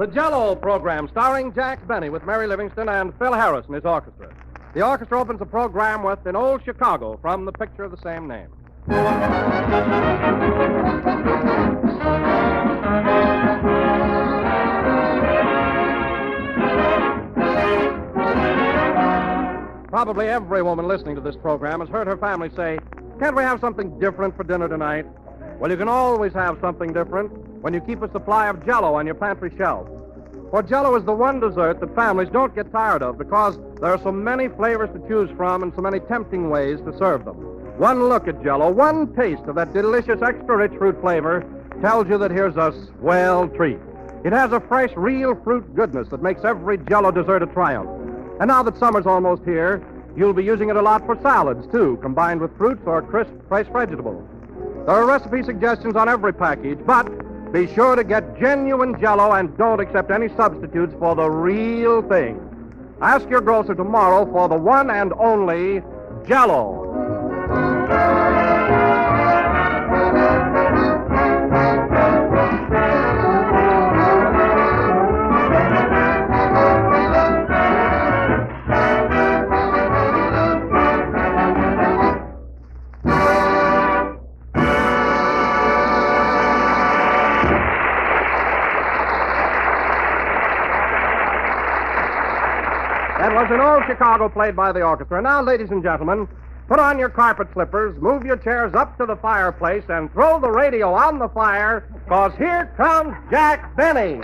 The Jell-O program, starring Jack Benny with Mary Livingston and Phil Harris and his orchestra. The orchestra opens the program with In Old Chicago from the picture of the same name. Probably every woman listening to this program has heard her family say, "Can't we have something different for dinner tonight?" Well, you can always have something different when you keep a supply of Jell-O on your pantry shelf. For Jell-O is the one dessert that families don't get tired of because there are so many flavors to choose from and so many tempting ways to serve them. One look at Jell-O, one taste of that delicious extra-rich fruit flavor tells you that here's a swell treat. It has a fresh, real fruit goodness that makes every Jell-O dessert a triumph. And now that summer's almost here, you'll be using it a lot for salads, too, combined with fruits or crisp, fresh vegetables. There are recipe suggestions on every package, but be sure to get genuine Jell-O and don't accept any substitutes for the real thing. Ask your grocer tomorrow for the one and only Jell-O. That was In Old Chicago, played by the orchestra. Now, ladies and gentlemen, put on your carpet slippers, move your chairs up to the fireplace, and throw the radio on the fire, because here comes Jack Benny.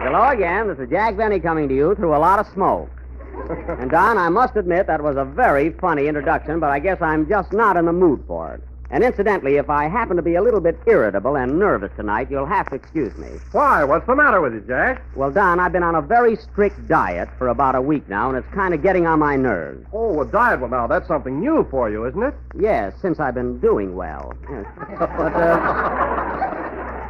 Hello again. This is Jack Benny coming to you through a lot of smoke. And, Don, I must admit that was a very funny introduction, but I guess I'm just not in the mood for it. And incidentally, if I happen to be a little bit irritable and nervous tonight, you'll have to excuse me. Why? What's the matter with you, Jack? Well, Don, I've been on a very strict diet for about a week now, and it's kind of getting on my nerves. Oh, a diet. Well, now, that's something new for you, isn't it? Yes, since I've been doing well. Yes.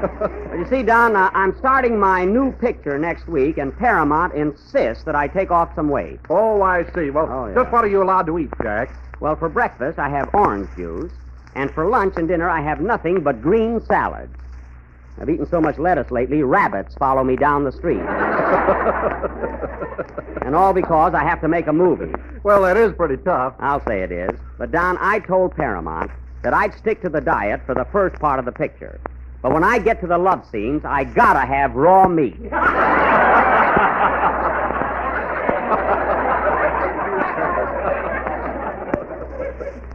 But you see, Don, I'm starting my new picture next week, and Paramount insists that I take off some weight. Oh, I see. Well, just what are you allowed to eat, Jack? Well, for breakfast, I have orange juice. And for lunch and dinner, I have nothing but green salads. I've eaten so much lettuce lately, rabbits follow me down the street. And all because I have to make a movie. Well, that is pretty tough. I'll say it is. But, Don, I told Paramount that I'd stick to the diet for the first part of the picture. But when I get to the love scenes, I gotta have raw meat.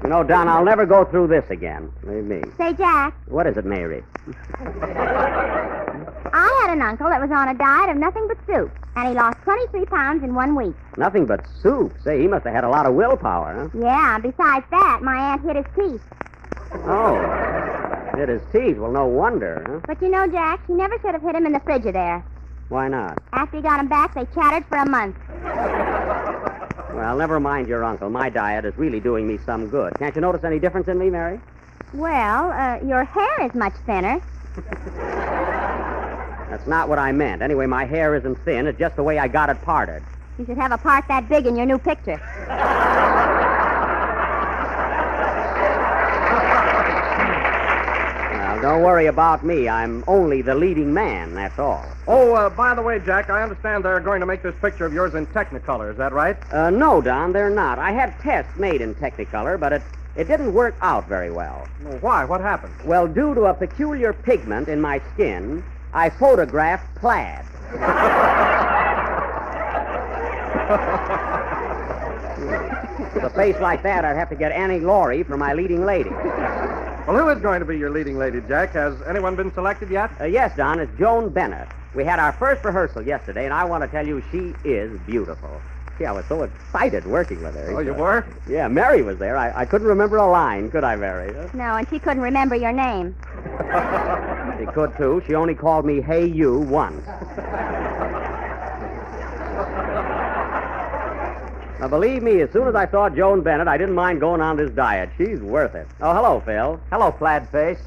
You know, Don, I'll never go through this again. Believe me. Say, Jack, What is it, Mary? I had an uncle that was on a diet of nothing but soup, and he lost 23 pounds in 1 week. Nothing but soup. Say, he must have had a lot of willpower, huh? Yeah, besides that, my aunt hit his teeth. Oh. Hit his teeth. Well, no wonder, huh? But you know, Jack, she never should have hit him in the Frigidaire. Why not? After he got him back, they chattered for a month. Well, never mind your uncle. My diet is really doing me some good. Can't you notice any difference in me, Mary? Well, your hair is much thinner. That's not what I meant. Anyway, my hair isn't thin. It's just the way I got it parted. You should have a part that big in your new picture. Well, don't worry about me. I'm only the leading man, that's all. Oh, by the way, Jack, I understand they're going to make this picture of yours in Technicolor. Is that right? No, Don, they're not. I had tests made in Technicolor, but it didn't work out very well. Well, why? What happened? Well, due to a peculiar pigment in my skin, I photographed plaid. With a face like that, I'd have to get Annie Laurie for my leading lady. Well, who is going to be your leading lady, Jack? Has anyone been selected yet? Yes, Don, it's Joan Bennett. We had our first rehearsal yesterday, and I want to tell you, she is beautiful. See, I was so excited working with her. Oh, you were? Yeah, Mary was there. I couldn't remember a line, could I, Mary? No, and she couldn't remember your name. She could, too. She only called me Hey You once. Now, believe me, as soon as I saw Joan Bennett, I didn't mind going on this diet. She's worth it. Oh, hello, Phil. Hello, Plaid Face.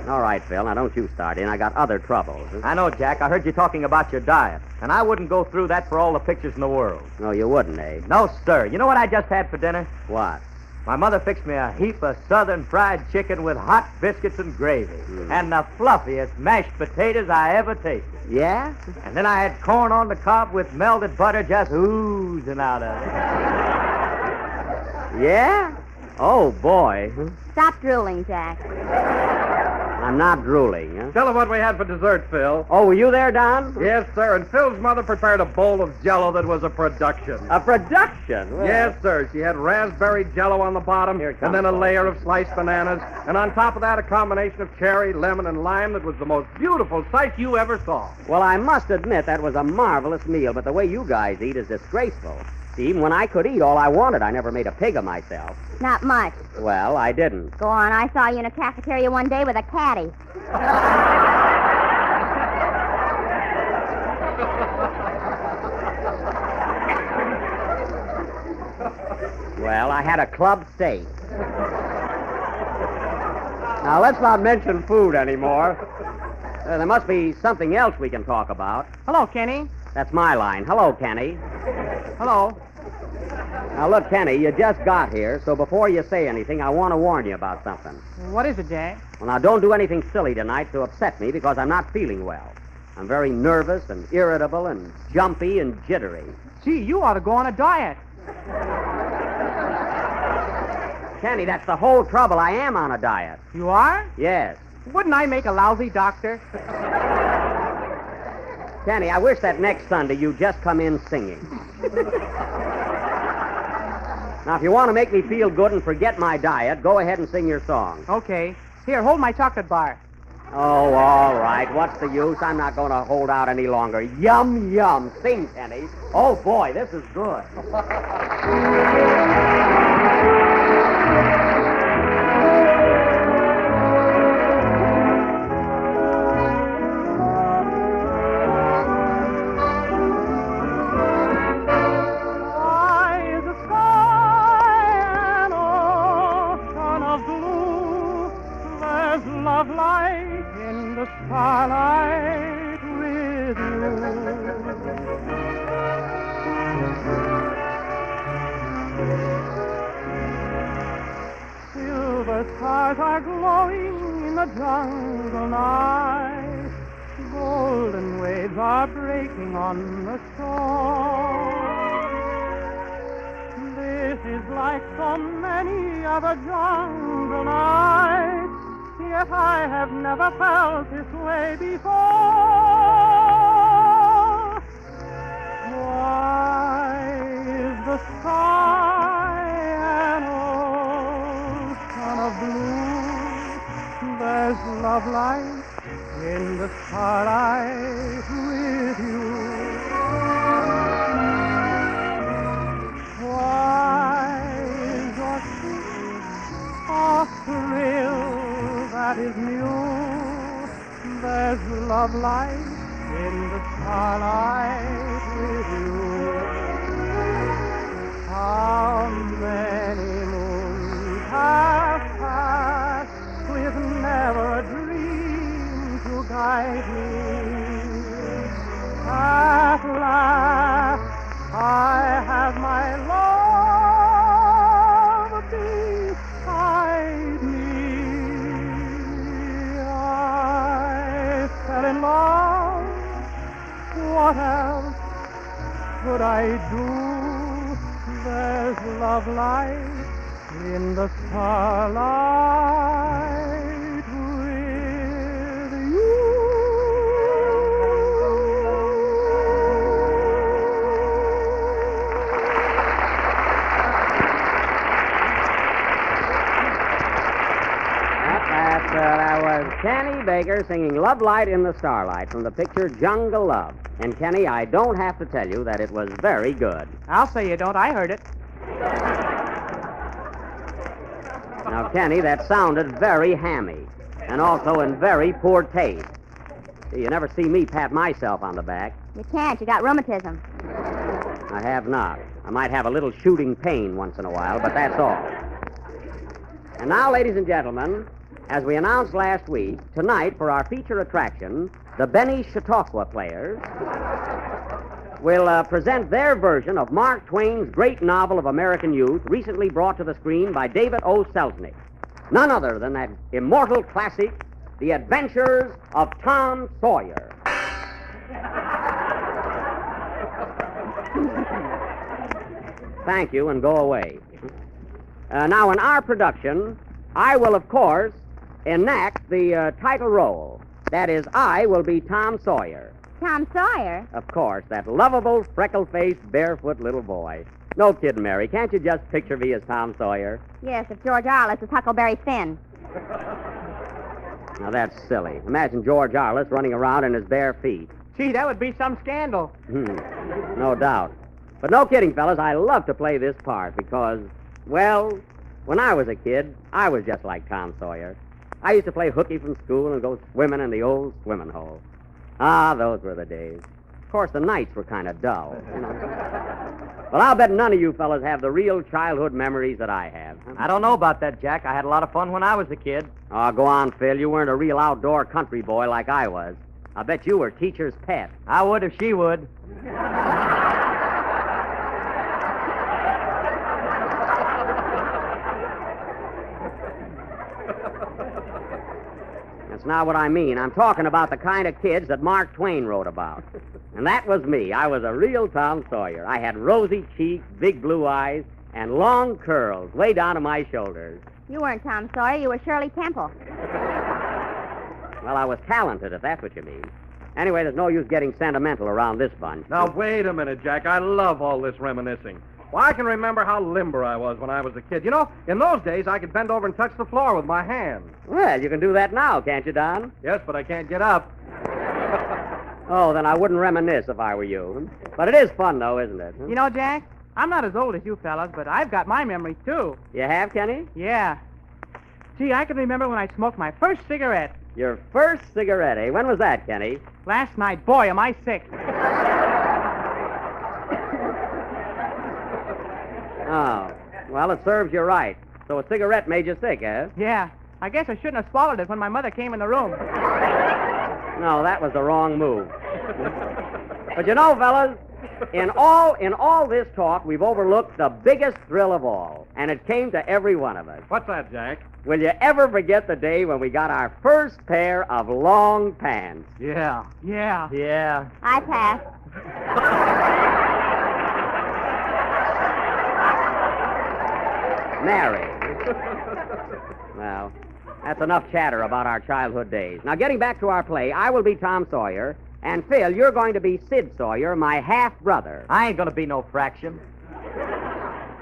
All right, Phil. Now, don't you start in. I got other troubles. I know, Jack. I heard you talking about your diet, and I wouldn't go through that for all the pictures in the world. No, you wouldn't, eh? No, sir. You know what I just had for dinner? What? My mother fixed me a heap of southern fried chicken with hot biscuits and gravy. And the fluffiest mashed potatoes I ever tasted. Yeah? And then I had corn on the cob with melted butter just oozing out of it. Yeah? Oh, boy. Stop drooling, Jack. I'm not drooling, huh? Tell her what we had for dessert, Phil. Oh, were you there, Don? Yes, sir, and Phil's mother prepared a bowl of Jell-O that was a production. A production? Well, Yes, sir. She had raspberry Jell-O on the bottom, Here it and then comes, a layer of sliced bananas, and on top of that, a combination of cherry, lemon, and lime that was the most beautiful sight you ever saw. Well, I must admit that was a marvelous meal, but the way you guys eat is disgraceful. See, even when I could eat all I wanted, I never made a pig of myself. Not much. Well, I didn't. Go on, I saw you in a cafeteria one day with a caddy. Well, I had a club steak. Now, let's not mention food anymore. There must be something else we can talk about. Hello, Kenny. That's my line. Hello, Kenny. Hello. Now, look, Kenny, you just got here, so before you say anything, I want to warn you about something. What is it, Jack? Well, now, don't do anything silly tonight to upset me because I'm not feeling well. I'm very nervous and irritable and jumpy and jittery. Gee, you ought to go on a diet. Kenny, that's the whole trouble. I am on a diet. You are? Yes. Wouldn't I make a lousy doctor? Kenny, I wish that next Sunday you'd just come in singing. Now, if you want to make me feel good and forget my diet, go ahead and sing your song. Okay. Here, hold my chocolate bar. Oh, all right. What's the use? I'm not going to hold out any longer. Yum, yum. Sing, Kenny. Oh, boy, this is good. Love light in the starlight with you. Silver stars are glowing in the jungle night. Golden waves are breaking on the shore. This is like so many other jungle nights. Yet I have never felt this way before. Why is the sky an ocean of blue? There's love light in the starlight with you. Why is your kiss a thrill that is new? There's love light in the starlight with you. How many moons have passed with never a dream to guide me? At last I have my love beside me. Fell in love. What else could I do? There's love light in the starlight with you. That was Kenny Baker singing Love Light in the Starlight from the picture Jungle Love. And, Kenny, I don't have to tell you that it was very good. I'll say you don't. I heard it. Now, Kenny, that sounded very hammy and also in very poor taste. See, you never see me pat myself on the back. You can't. You got rheumatism. I have not. I might have a little shooting pain once in a while, but that's all. And now, ladies and gentlemen, as we announced last week, tonight for our feature attraction, the Benny Chautauqua Players, will present their version of Mark Twain's great novel of American youth, recently brought to the screen by David O. Selznick. None other than that immortal classic, The Adventures of Tom Sawyer. Thank you, and go away. Now, in our production, I will, of course, enact the title role. That is, I will be Tom Sawyer. Tom Sawyer? Of course, that lovable, freckle-faced, barefoot little boy. No kidding, Mary. Can't you just picture me as Tom Sawyer? Yes, if George Arliss is Huckleberry Finn. Now, that's silly. Imagine George Arliss running around in his bare feet. Gee, that would be some scandal. No doubt. But no kidding, fellas, I love to play this part because, well, when I was a kid, I was just like Tom Sawyer. I used to play hooky from school and go swimming in the old swimming hole. Ah, those were the days. Of course, the nights were kind of dull, you know. Well, I'll bet none of you fellas have the real childhood memories that I have. I don't know about that, Jack. I had a lot of fun when I was a kid. Oh, go on, Phil. You weren't a real outdoor country boy like I was. I bet you were teacher's pet. I would if she would. That's not what I mean. I'm talking about the kind of kids that Mark Twain wrote about. And that was me. I was a real Tom Sawyer. I had rosy cheeks, big blue eyes, and long curls way down to my shoulders. You weren't Tom Sawyer, you were Shirley Temple. Well, I was talented, if that's what you mean. Anyway, there's no use getting sentimental around this bunch. Now, wait a minute, Jack. I love all this reminiscing. Well, I can remember how limber I was when I was a kid. You know, in those days, I could bend over and touch the floor with my hands. Well, you can do that now, can't you, Don? Yes, but I can't get up. Oh, then I wouldn't reminisce if I were you. But it is fun, though, isn't it? You know, Jack, I'm not as old as you fellas, but I've got my memories, too. You have, Kenny? Yeah. Gee, I can remember when I smoked my first cigarette. Your first cigarette, eh? When was that, Kenny? Last night. Boy, am I sick. Oh, well, it serves you right. So a cigarette made you sick, eh? Yeah. I guess I shouldn't have swallowed it when my mother came in the room. No, that was the wrong move. But you know, fellas, in all this talk, we've overlooked the biggest thrill of all, and it came to every one of us. What's that, Jack? Will you ever forget the day when we got our first pair of long pants? Yeah. Yeah. Yeah. I pass. Mary. Well, that's enough chatter about our childhood days. Now, getting back to our play, I will be Tom Sawyer, and Phil, you're going to be Sid Sawyer, my half-brother. I ain't gonna be no fraction.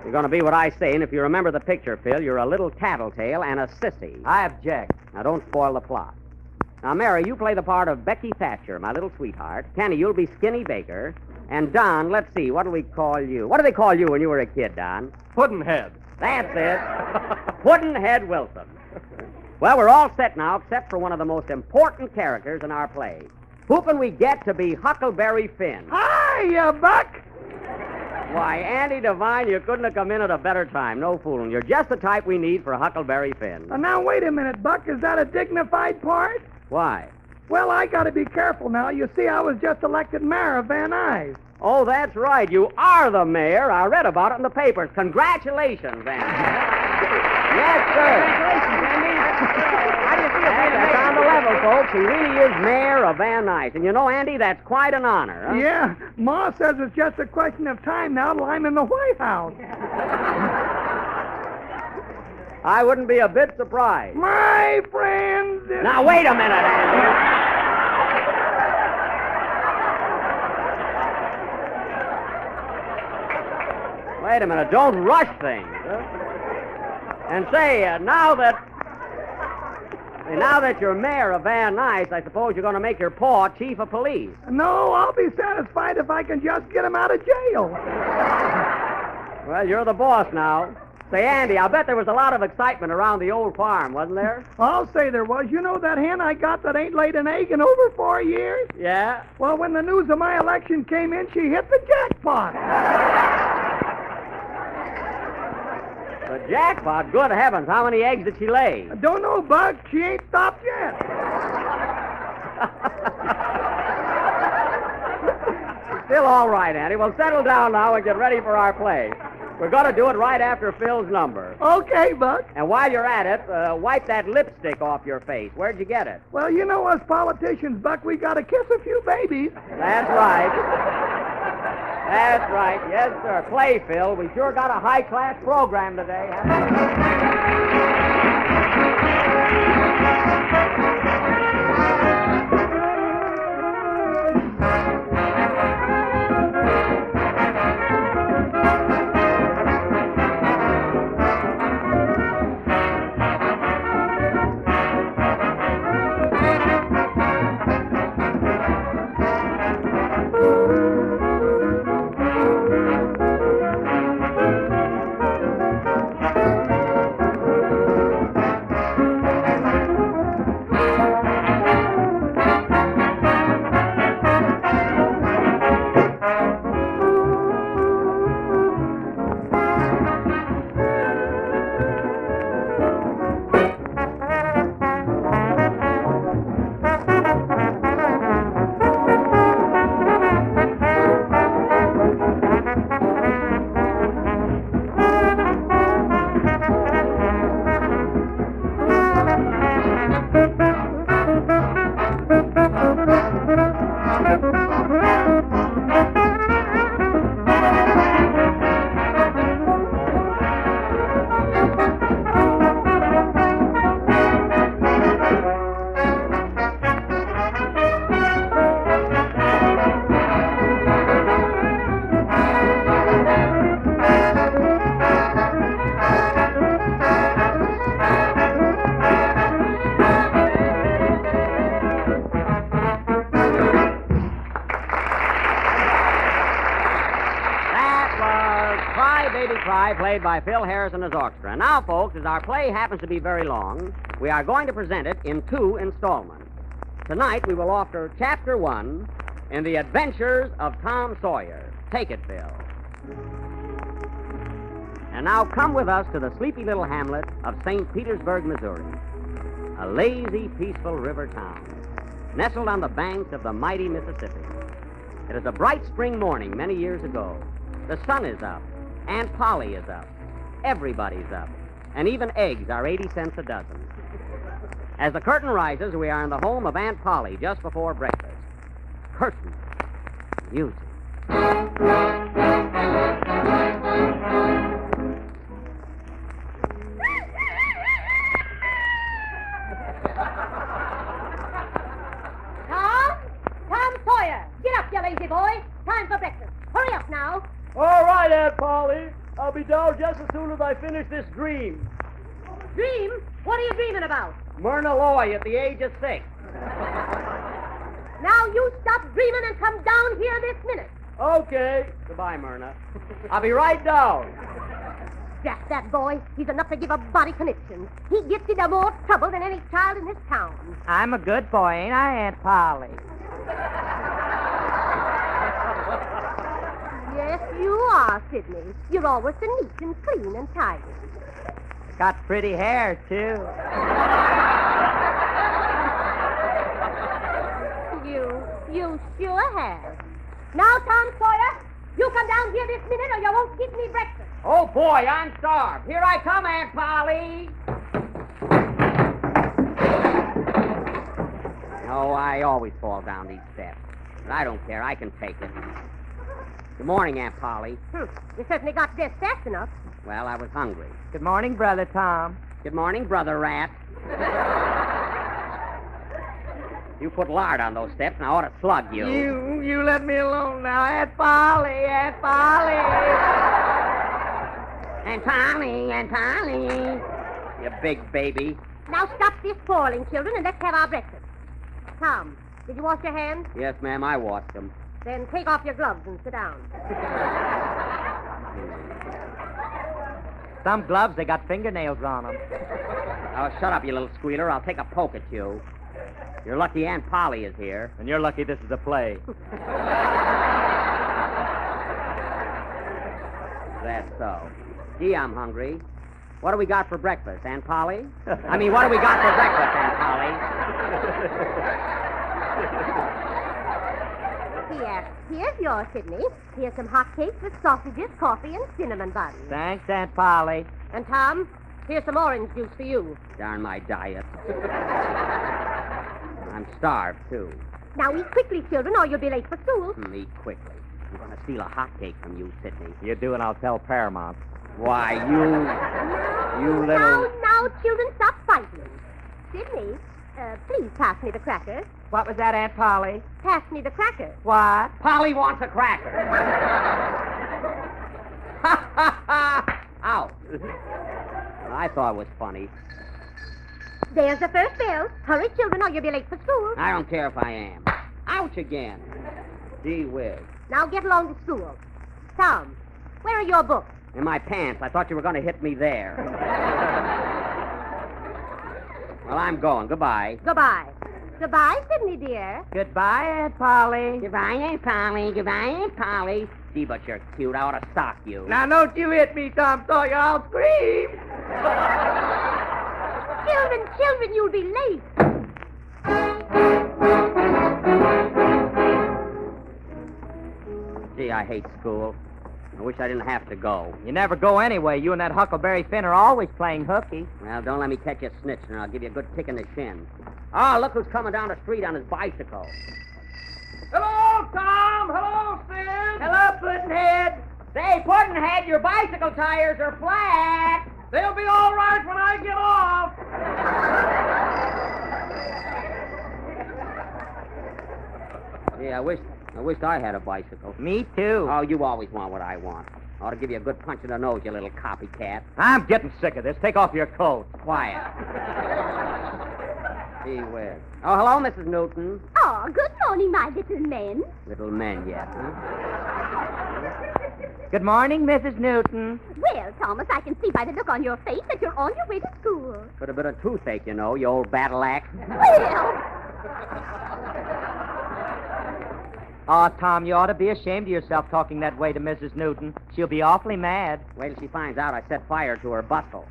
You're going to be what I say, and if you remember the picture, Phil, you're a little tattletale and a sissy. I object. Now, don't spoil the plot. Now, Mary, you play the part of Becky Thatcher, my little sweetheart. Kenny, you'll be Skinny Baker. And Don, let's see, what do we call you? What do they call you when you were a kid, Don? Puddinhead. That's it. Puddinhead Wilson. Well, we're all set now, except for one of the most important characters in our play. Who can we get to be Huckleberry Finn? Hiya, Buck. Why, Andy Devine, you couldn't have come in at a better time. No fooling. You're just the type we need for Huckleberry Finn. Now, wait a minute, Buck. Is that a dignified part? Why? Well, I got to be careful now. You see, I was just elected mayor of Van Nuys. Oh, that's right. You are the mayor. I read about it in the papers. Congratulations, Andy. Yes, sir. Congratulations, Andy. How do you feel being That's mayor? on the level, folks. He really is mayor of Van Nuys. And you know, Andy, that's quite an honor. Huh? Yeah, Ma says it's just a question of time now till I'm in the White House. I wouldn't be a bit surprised. My friends. Now, wait a minute, Andy. Wait a minute. Don't rush things. And say, now that you're mayor of Van Nuys, I suppose you're going to make your paw chief of police. No, I'll be satisfied if I can just get him out of jail. Well, you're the boss now. Say, Andy, I'll bet there was a lot of excitement around the old farm, wasn't there? I'll say there was. You know that hen I got that ain't laid an egg in over 4 years? Yeah? Well, when the news of my election came in, she hit the jackpot. The jackpot? Good heavens, how many eggs did she lay? I don't know, Buck. She ain't stopped yet. Still all right, Andy. We'll settle down now and get ready for our play. We're going to do it right after Phil's number. Okay, Buck. And while you're at it, wipe that lipstick off your face. Where'd you get it? Well, you know us politicians, Buck, we got to kiss a few babies. That's right. That's right. Yes, sir. Play, Phil. We sure got a high-class program today. Played by Phil Harris and his orchestra. Now, folks, as our play happens to be very long, we are going to present it in 2 installments. Tonight, we will offer Chapter 1 in The Adventures of Tom Sawyer. Take it, Phil. And now come with us to the sleepy little hamlet of St. Petersburg, Missouri. A lazy, peaceful river town, nestled on the banks of the mighty Mississippi. It is a bright spring morning many years ago. The sun is up. Aunt Polly is up. Everybody's up. And even eggs are 80 cents a dozen. As the curtain rises, we are in the home of Aunt Polly just before breakfast. Curtain. Music. Tom Sawyer, get up, you lazy boy. Time for breakfast. Hurry up now. All right, Aunt Polly. I'll be down just as soon as I finish this dream. Dream? What are you dreaming about? Myrna Loy at the age of 6. Now you stop dreaming and come down here this minute. Okay. Goodbye, Myrna. I'll be right down. Drat that boy. He's enough to give a body conniption. He gets into more trouble than any child in this town. I'm a good boy, ain't I, Aunt Polly? Yes, you are, Sidney. You're always so neat and clean and tidy. Got pretty hair, too. You sure have. Now, Tom Sawyer, you come down here this minute or you won't give me breakfast. Oh, boy, I'm starved. Here I come, Aunt Polly. Oh, I always fall down these steps. But I don't care. I can take it. Good morning, Aunt Polly. You certainly got dressed fast enough. Well, I was hungry. Good morning, Brother Tom. Good morning, Brother Rat. You put lard on those steps, and I ought to slug you. You let me alone now, Aunt Polly, Aunt Polly. Aunt Polly, Aunt Polly. You big baby. Now stop this quarreling, children, and let's have our breakfast. Tom, did you wash your hands? Yes, ma'am, I washed them. Then take off your gloves and sit down. Some gloves, they got fingernails on them. Oh, shut up, you little squealer. I'll take a poke at you. You're lucky Aunt Polly is here. And you're lucky this is a play. That's so. Gee, I'm hungry. What do we got for breakfast, Aunt Polly? I mean, what do we got for breakfast, Aunt Polly? Here's yours, Sidney. Here's some hot cakes with sausages, coffee, and cinnamon buns. Thanks, Aunt Polly. And, Tom, here's some orange juice for you. Darn my diet. I'm starved, too. Now eat quickly, children, or you'll be late for school. Eat quickly. I'm going to steal a hot cake from you, Sidney. You do, and I'll tell Paramount. Why, you little... Now, children, stop fighting. Sidney, please pass me the crackers. What was that, Aunt Polly? Pass me the crackers. What? Polly wants a cracker. Ha, ha, ha! Ow. I thought it was funny. There's the first bell. Hurry, children, or you'll be late for school. I don't care if I am. Ouch again. Gee whiz. Now get along to school. Tom, where are your books? In my pants. I thought you were going to hit me there. Well, I'm going. Goodbye. Goodbye. Goodbye, Sidney, dear. Goodbye, Aunt Polly. Goodbye, Aunt Polly. Goodbye, Aunt Polly. Gee, but you're cute. I ought to sock you. Now, don't you hit me, Tom Sawyer. I'll scream. Children, you'll be late. Gee, I hate school. I wish I didn't have to go. You never go anyway. You and that Huckleberry Finn are always playing hooky. Well, don't let me catch you snitching, or I'll give you a good kick in the shin. Oh, look who's coming down the street on his bicycle. Hello, Tom. Hello, Sid. Hello, Puddinhead. Say, Puddinhead, your bicycle tires are flat. They'll be all right when I get off. Yeah, I wish I had a bicycle. Me too. Oh, you always want what I want. I ought to give you a good punch in the nose, you little copycat. I'm getting sick of this. Take off your coat. Quiet. Gee whiz. Oh, hello, Mrs. Newton. Oh, good morning, my little men. Little men yet, huh? Good morning, Mrs. Newton. Well, Thomas, I can see by the look on your face that you're on your way to school. Got a bit of toothache, you know, you old battle axe. Well, Oh, Tom, you ought to be ashamed of yourself talking that way to Mrs. Newton. She'll be awfully mad. Wait till she finds out I set fire to her bustle.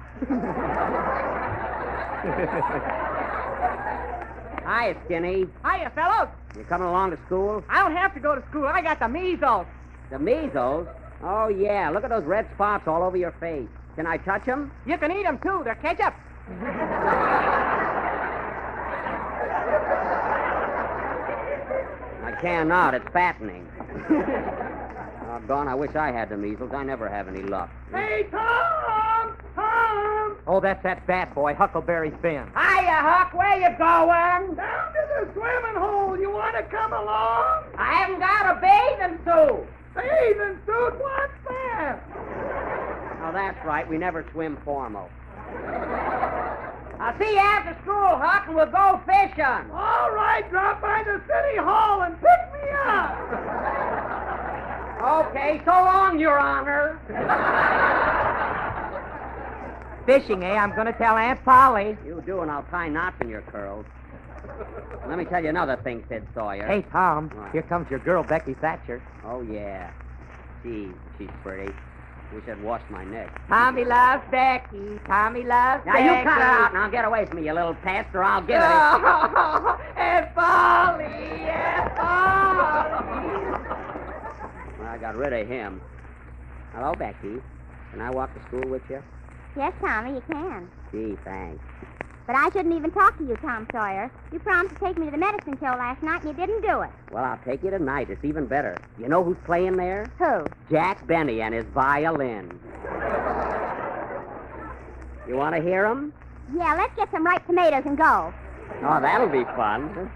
Hiya, Skinny. Hiya, fellows. You coming along to school? I don't have to go to school. I got the measles. The measles? Oh, yeah. Look at those red spots all over your face. Can I touch them? You can eat them, too. They're ketchup. I cannot. It's fattening. Doggone, I wish I had the measles. I never have any luck. Hey, Tom! Tom! Oh, that's that bad boy, Huckleberry Finn. Hiya, Huck. Where you going? Down to the swimming hole. You want to come along? I haven't got a bathing suit. Bathing suit? What's that? Oh, that's right. We never swim formal. I'll see you after school, Huck, and we'll go fishing. All right, drop by the city hall and pick me up. Okay, so long, Your Honor. Fishing, eh? I'm going to tell Aunt Polly. You do, and I'll tie knots in your curls. Let me tell you another thing, Sid Sawyer. Hey, Tom, What? here comes your girl, Becky Thatcher. Oh, yeah. Gee, she's pretty. Wish I'd washed my neck. Tommy loves Becky. Tommy loves Now, Becky. you cut her out. Now, get away from me, you little pest, or I'll give it a... Aunt Polly! Aunt Polly! Well, I got rid of him. Hello, Becky. Can I walk to school with you? yes, Tommy, you can. Gee, thanks. But I shouldn't even talk to you, Tom Sawyer. You promised to take me to the medicine show last night, and you didn't do it. Well, I'll take you tonight. It's even better. You know who's playing there? Who? Jack Benny and his violin. You want to hear him? Yeah, let's get some ripe tomatoes and go. Oh, that'll be fun.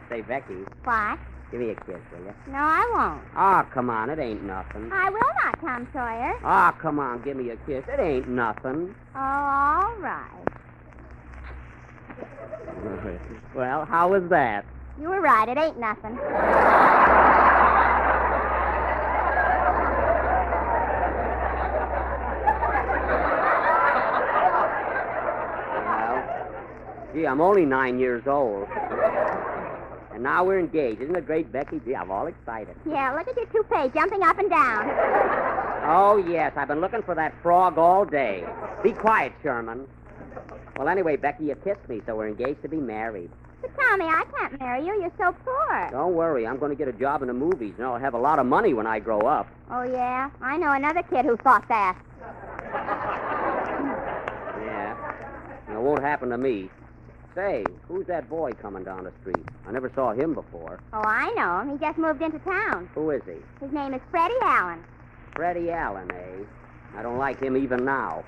Say, Becky, What? give me a kiss, will you? No, I won't. Oh, come on. It ain't nothing. I will not, Tom Sawyer. Oh, come on. Give me a kiss. It ain't nothing. Oh, all right. Well, how was that? You were right. It ain't nothing. Well, gee, I'm only 9 years old. And now we're engaged. Isn't it great, Becky? Gee, I'm all excited. Yeah, look at your toupee jumping up and down. Oh, yes. I've been looking for that frog all day. Be quiet, Sherman. Well, anyway, Becky, you kissed me, so we're engaged to be married. But, Tommy, I can't marry you. You're so poor. Don't worry, I'm going to get a job in the movies, and I'll have a lot of money when I grow up. Oh, yeah? I know another kid who thought that. Yeah. And it won't happen to me. Say, who's that boy coming down the street? I never saw him before. Oh, I know him. He just moved into town. Who is he? His name is Freddie Allen. Freddie Allen, eh? I don't like him even now.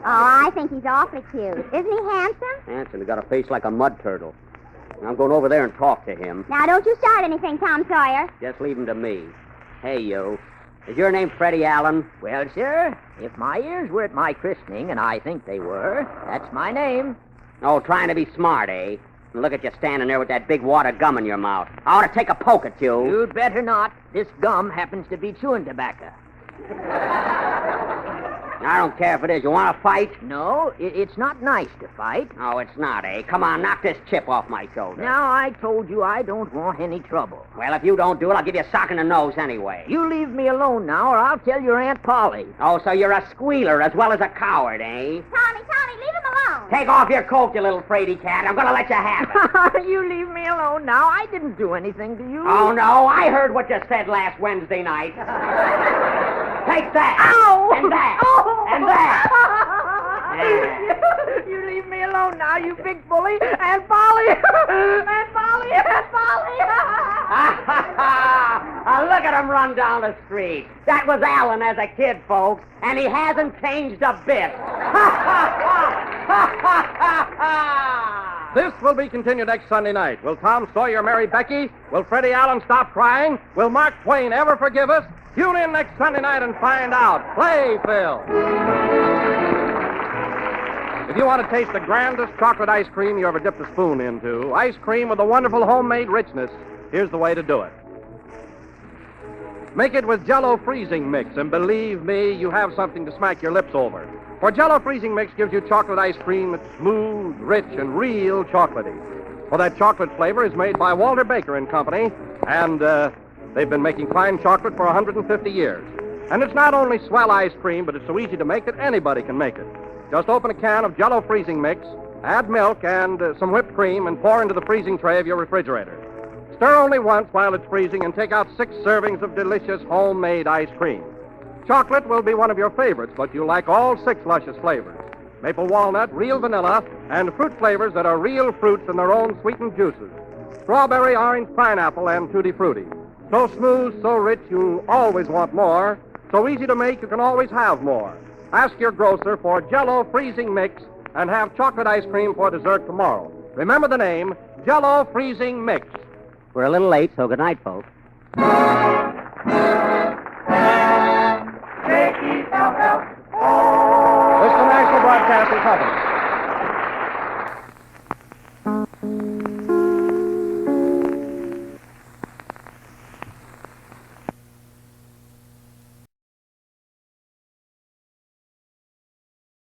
Oh, I think he's awfully cute. Isn't he handsome? Hanson, he got a face like a mud turtle. I'm going over there and talk to him. Now, don't you start anything, Tom Sawyer. Just leave him to me. Hey, you. Is your name Freddie Allen? Well, sir, if my ears were at my christening, and I think they were, that's my name. Oh, trying to be smart, eh? And look at you standing there with that big wad of gum in your mouth. I ought to take a poke at you. You'd better not. This gum happens to be chewing tobacco. I don't care if it is. You want to fight? No, it's not nice to fight. Oh, it's not, eh? Come on, knock this chip off my shoulder. Now, I told you I don't want any trouble. Well, if you don't do it, I'll give you a sock in the nose anyway. You leave me alone now, or I'll tell your Aunt Polly. Oh, so you're a squealer as well as a coward, eh? Tommy, leave him alone. Take off your coat, you little fraidy cat. I'm going to let you have it. You leave me alone now. I didn't do anything to you. Oh, no, I heard what you said last Wednesday night. Take that. Ow! And that. Oh! And that. You leave me alone now, you big bully. Aunt Polly. Aunt Polly. Aunt Polly. Look at him run down the street. That was Alan as a kid, folks, and he hasn't changed a bit. This will be continued next Sunday night. Will Tom Sawyer marry Becky? Will Freddie Allen stop crying? Will Mark Twain ever forgive us? Tune in next Sunday night and find out. Play, Phil. If you want to taste the grandest chocolate ice cream you ever dipped a spoon into, ice cream with a wonderful homemade richness, here's the way to do it. Make it with Jell-O freezing mix, and believe me, you have something to smack your lips over. For Jell-O freezing mix gives you chocolate ice cream that's smooth, rich, and real chocolatey. Well, that chocolate flavor is made by Walter Baker and Company, and they've been making fine chocolate for 150 years. And it's not only swell ice cream, but it's so easy to make that anybody can make it. Just open a can of Jell-O freezing mix, add milk and some whipped cream, and pour into the freezing tray of your refrigerator. Stir only once while it's freezing and take out 6 servings of delicious homemade ice cream. Chocolate will be one of your favorites, but you'll like all 6 luscious flavors. Maple walnut, real vanilla, and fruit flavors that are real fruits in their own sweetened juices. Strawberry, orange, pineapple, and tutti frutti. So smooth, so rich, you always want more. So easy to make, you can always have more. Ask your grocer for Jell-O freezing mix and have chocolate ice cream for dessert tomorrow. Remember the name, Jell-O freezing mix. We're a little late, so good night, folks. This is the National Broadcasting Company.